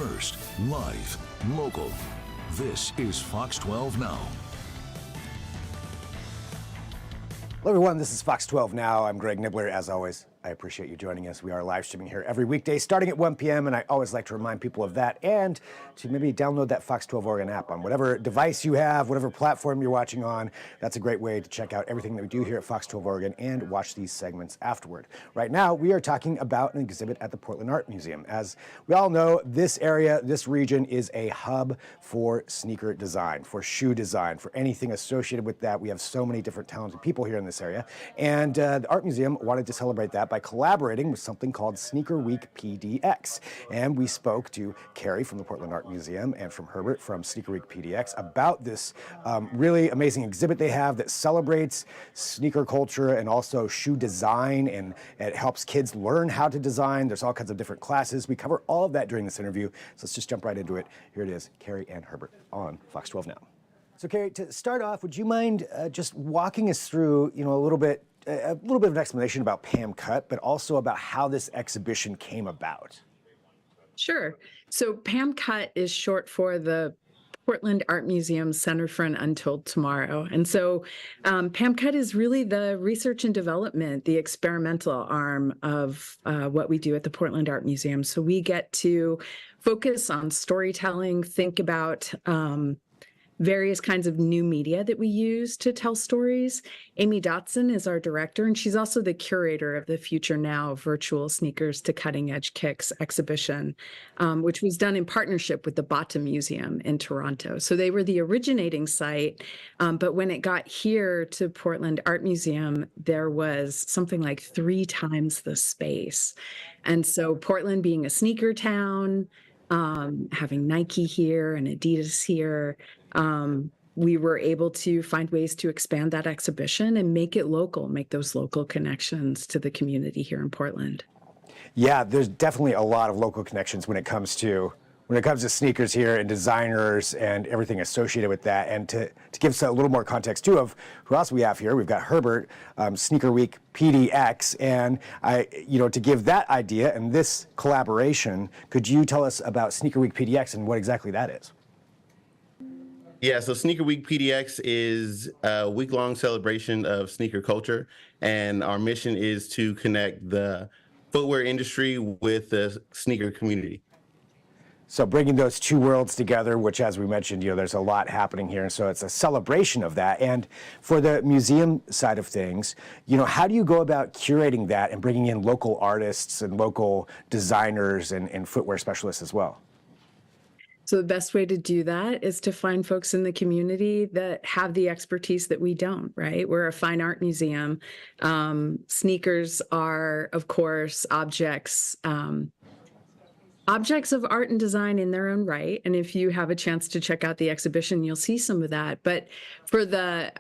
first, live, local. This is Fox 12 Now. Hello, everyone. This is Fox 12 Now. I'm Greg Nibbler. As always, I appreciate you joining us. We are live streaming here every weekday starting at 1 p.m. And I always like to remind people of that and to maybe download that Fox 12 Oregon app on whatever device you have, whatever platform you're watching on. That's a great way to check out everything that we do here at Fox 12 Oregon and watch these segments afterward. Right now, we are talking about an exhibit at the Portland Art Museum. As we all know, this area, this region is a hub for sneaker design, for shoe design, for anything associated with that. We have so many different talented people here in this area. And the Art Museum wanted to celebrate that by collaborating with something called Sneaker Week PDX. And we spoke to Carrie from the Portland Art Museum and from Herbert from Sneaker Week PDX about this really amazing exhibit they have that celebrates sneaker culture and also shoe design, and it helps kids learn how to design. There's all kinds of different classes. We cover all of that during this interview. So let's just jump right into it. Here it is, Carrie and Herbert on Fox 12 Now. So Carrie, to start off, would you mind just walking us through, a little bit of an explanation about Pam Cut, but also about how this exhibition came about? Sure. So Pam Cut is short for the Portland Art Museum Center for an Untold Tomorrow. And so Pam Cut is really the research and development, the experimental arm of what we do at the Portland Art Museum. So we get to focus on storytelling, think about various kinds of new media that we use to tell stories. Amy Dotson is our director, and she's also the curator of the Future Now Virtual Sneakers to Cutting Edge Kicks exhibition, which was done in partnership with the Bata Museum in Toronto. So they were the originating site, but when it got here to Portland Art Museum, there was something like 3 times the space. And so Portland being a sneaker town, having Nike here and Adidas here, we were able to find ways to expand that exhibition and make it local, make those local connections to the community here in Portland. Yeah, there's definitely a lot of local connections when it comes to sneakers here and designers and everything associated with that. And to give us a little more context too of who else we have here, we've got Herbert, Sneaker Week PDX, and to give that idea and this collaboration, could you tell us about Sneaker Week PDX and what exactly that is? Yeah, so Sneaker Week PDX is a week-long celebration of sneaker culture, and our mission is to connect the footwear industry with the sneaker community. So bringing those two worlds together, which, as we mentioned, there's a lot happening here. And so it's a celebration of that. And for the museum side of things, how do you go about curating that and bringing in local artists and local designers and footwear specialists as well? So the best way to do that is to find folks in the community that have the expertise that we don't, right? We're a fine art museum. Sneakers are, of course, objects of art and design in their own right. And if you have a chance to check out the exhibition, you'll see some of that. But for the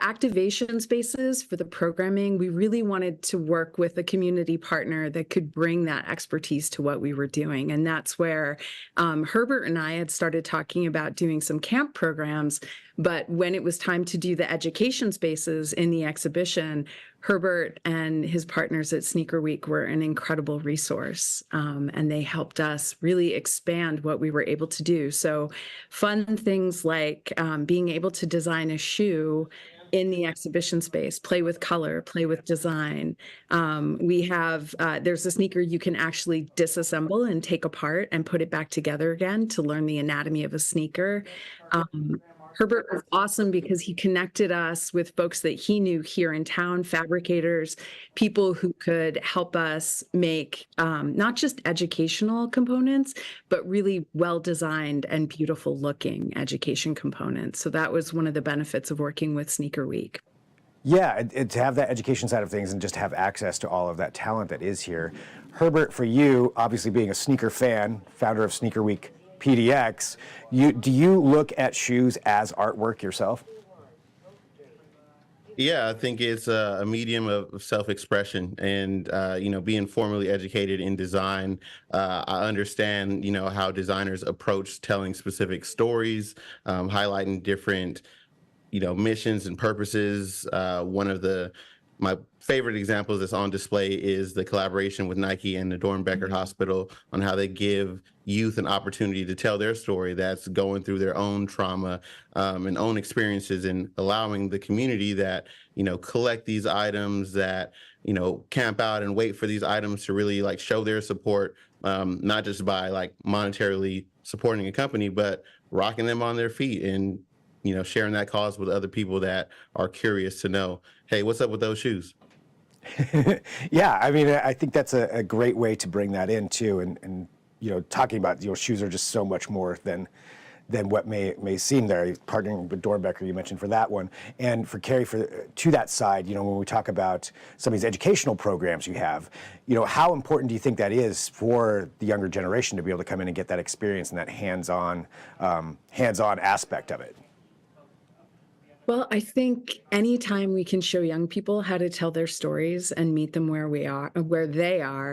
activation spaces, for the programming, we really wanted to work with a community partner that could bring that expertise to what we were doing. And that's where Herbert and I had started talking about doing some camp programs. But when it was time to do the education spaces in the exhibition, Herbert and his partners at Sneaker Week were an incredible resource, and they helped us really expand what we were able to do. So fun things like being able to design a shoe in the exhibition space, play with color, play with design. We have, there's a sneaker you can actually disassemble and take apart and put it back together again to learn the anatomy of a sneaker. Herbert was awesome because he connected us with folks that he knew here in town, fabricators, people who could help us make not just educational components, but really well-designed and beautiful-looking education components. So that was one of the benefits of working with Sneaker Week. Yeah, to have that education side of things and just have access to all of that talent that is here. Herbert, for you, obviously being a sneaker fan, founder of Sneaker Week PDX, do you look at shoes as artwork yourself? Yeah, I think it's a medium of self-expression, and being formally educated in design, I understand how designers approach telling specific stories, highlighting different missions and purposes. One of the my favorite example that's on display is the collaboration with Nike and the Dornbecker Hospital on how they give youth an opportunity to tell their story that's going through their own trauma and own experiences, and allowing the community that, collect these items, that, camp out and wait for these items to really like show their support, not just by like monetarily supporting a company, but rocking them on their feet and, sharing that cause with other people that are curious to know, hey, what's up with those shoes? Yeah, I mean, I think that's a great way to bring that in too, and talking about shoes are just so much more than what may seem there. Partnering with Dornbecker, you mentioned for that one, and for Carrie, to that side, when we talk about some of these educational programs you have, how important do you think that is for the younger generation to be able to come in and get that experience and that hands-on aspect of it? Well, I think anytime we can show young people how to tell their stories and meet them where they are,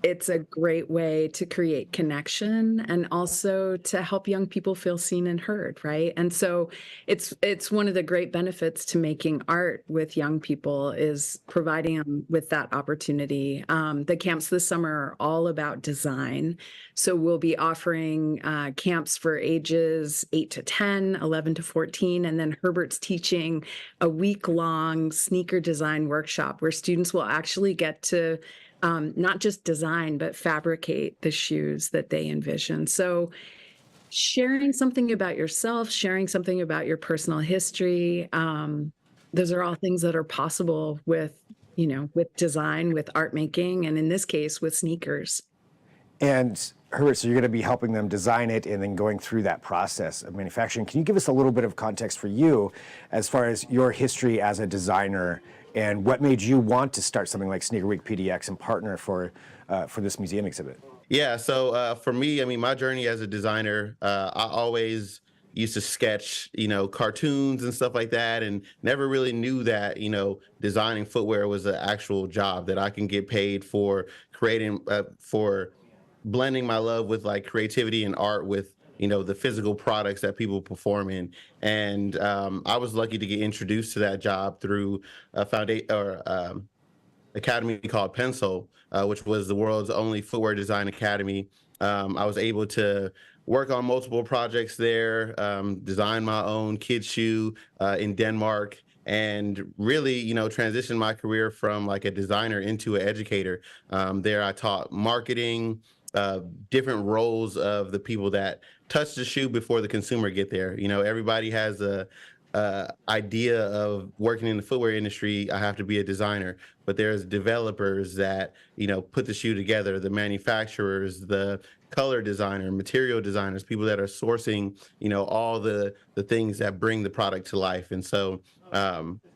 it's a great way to create connection and also to help young people feel seen and heard, right? And so it's one of the great benefits to making art with young people is providing them with that opportunity. The camps this summer are all about design. So we'll be offering camps for ages 8 to 10, 11 to 14, and then Herbert's teaching a week-long sneaker design workshop where students will actually get to not just design, but fabricate the shoes that they envision. So sharing something about yourself, sharing something about your personal history, those are all things that are possible with design, with art making, and in this case, with sneakers. And Herbert, so you're going to be helping them design it and then going through that process of manufacturing. Can you give us a little bit of context for you as far as your history as a designer and what made you want to start something like Sneaker Week PDX and partner for this museum exhibit? Yeah, so for me, I mean, my journey as a designer, I always used to sketch, cartoons and stuff like that, and never really knew that, designing footwear was an actual job that I can get paid for creating, for blending my love with like creativity and art with, the physical products that people perform in. And I was lucky to get introduced to that job through a academy called Pencil, which was the world's only footwear design academy. I was able to work on multiple projects there, design my own kid shoe in Denmark, and really, transition my career from like a designer into an educator. There I taught marketing, different roles of the people that touch the shoe before the consumer get there. Everybody has a idea of working in the footwear industry. I have to be a designer, but there's developers that put the shoe together, the manufacturers, the color designer, material designers, people that are sourcing all the things that bring the product to life. And so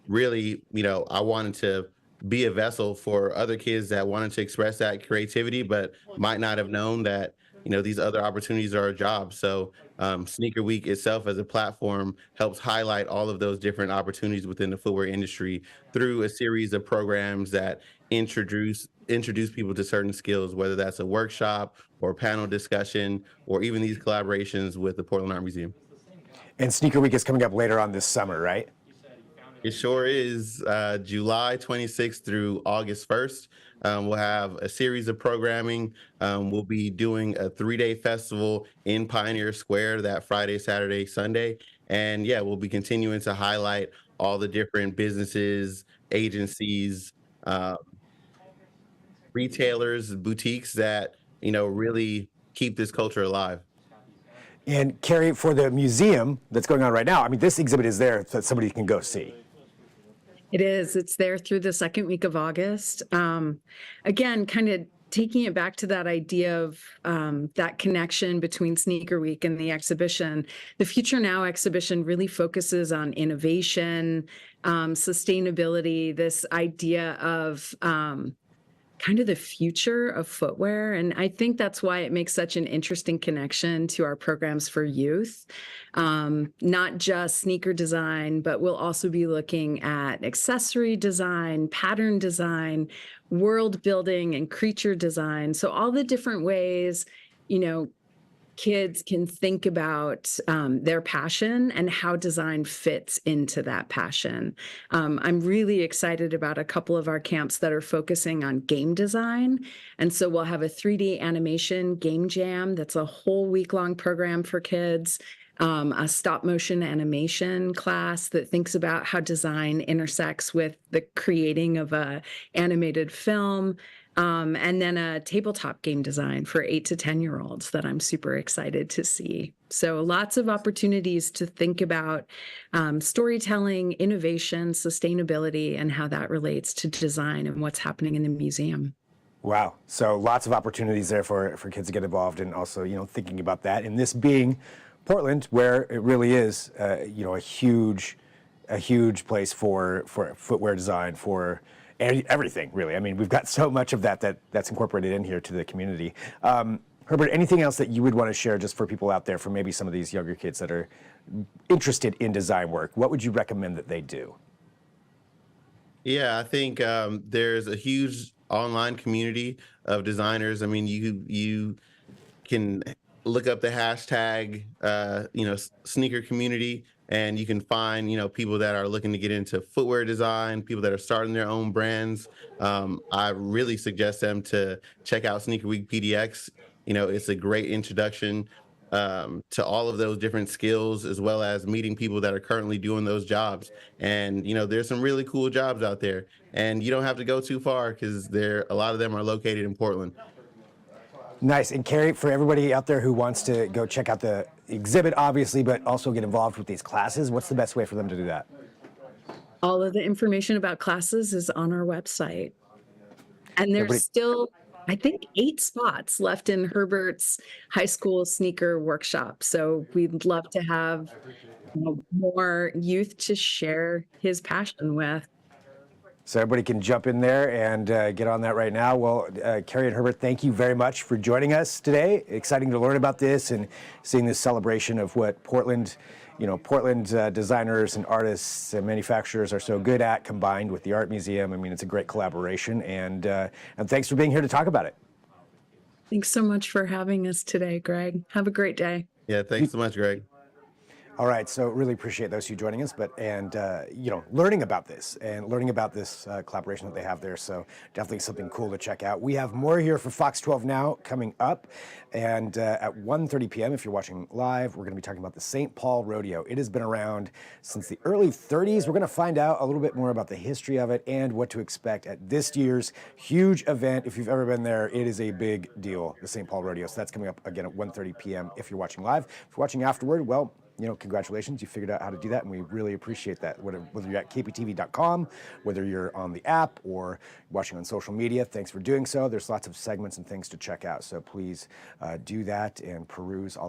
really, I wanted to be a vessel for other kids that wanted to express that creativity, but might not have known that, these other opportunities are a job. So Sneaker Week itself as a platform helps highlight all of those different opportunities within the footwear industry through a series of programs that introduce people to certain skills, whether that's a workshop or panel discussion, or even these collaborations with the Portland Art Museum. And Sneaker Week is coming up later on this summer, right? It sure is. July 26th through August 1st. We'll have a series of programming. We'll be doing a 3-day festival in Pioneer Square that Friday, Saturday, Sunday. And yeah, we'll be continuing to highlight all the different businesses, agencies, retailers, boutiques that, really keep this culture alive. And Carrie, for the museum that's going on right now, I mean, this exhibit is there so that somebody can go see. It is. It's there through the second week of August. Again, kind of taking it back to that idea of that connection between Sneaker Week and the exhibition. The Future Now exhibition really focuses on innovation, sustainability, this idea of kind of the future of footwear. And I think that's why it makes such an interesting connection to our programs for youth. Not just sneaker design, but we'll also be looking at accessory design, pattern design, world building, and creature design. So all the different ways, kids can think about their passion and how design fits into that passion. I'm really excited about a couple of our camps that are focusing on game design. And so we'll have a 3D animation game jam that's a whole week-long program for kids. A stop motion animation class that thinks about how design intersects with the creating of a animated film. And then a tabletop game design for 8 to 10-year-olds that I'm super excited to see. So lots of opportunities to think about storytelling, innovation, sustainability, and how that relates to design and what's happening in the museum. Wow. So lots of opportunities there for kids to get involved, and also, thinking about that. And this being Portland, where it really is, a huge place for footwear design, for everything, really. I mean, we've got so much of that's incorporated in here to the community. Herbert, anything else that you would want to share just for people out there, for maybe some of these younger kids that are interested in design work? What would you recommend that they do? Yeah, I think there's a huge online community of designers. I mean, you can look up the hashtag, sneaker community, and you can find, people that are looking to get into footwear design, people that are starting their own brands. I really suggest them to check out Sneaker Week PDX. It's a great introduction to all of those different skills, as well as meeting people that are currently doing those jobs. And, there's some really cool jobs out there, and you don't have to go too far, because a lot of them are located in Portland. Nice. And Carrie, for everybody out there who wants to go check out the exhibit, obviously, but also get involved with these classes, what's the best way for them to do that? All of the information about classes is on our website. And there's still, I think, 8 spots left in Herbert's high school sneaker workshop. So we'd love to have more youth to share his passion with. So everybody can jump in there and get on that right now. Well, Carrie and Herbert, thank you very much for joining us today. Exciting to learn about this and seeing this celebration of what Portland designers and artists and manufacturers are so good at, combined with the Art Museum. I mean, it's a great collaboration, and thanks for being here to talk about it. Thanks so much for having us today, Greg. Have a great day. Yeah, thanks so much, Greg. All right, so really appreciate those of you joining us, learning about this collaboration that they have there. So definitely something cool to check out. We have more here for Fox 12 Now coming up, and at 1:30 p.m. if you're watching live, we're going to be talking about the St. Paul Rodeo. It has been around since the early 30s. We're going to find out a little bit more about the history of it and what to expect at this year's huge event. If you've ever been there, it is a big deal, the St. Paul Rodeo. So that's coming up again at 1:30 p.m. if you're watching live. If you're watching afterward, well, congratulations, you figured out how to do that, and we really appreciate that. Whether you're at kptv.com, whether you're on the app or watching on social media, thanks for doing so. There's lots of segments and things to check out, so please do that and peruse all the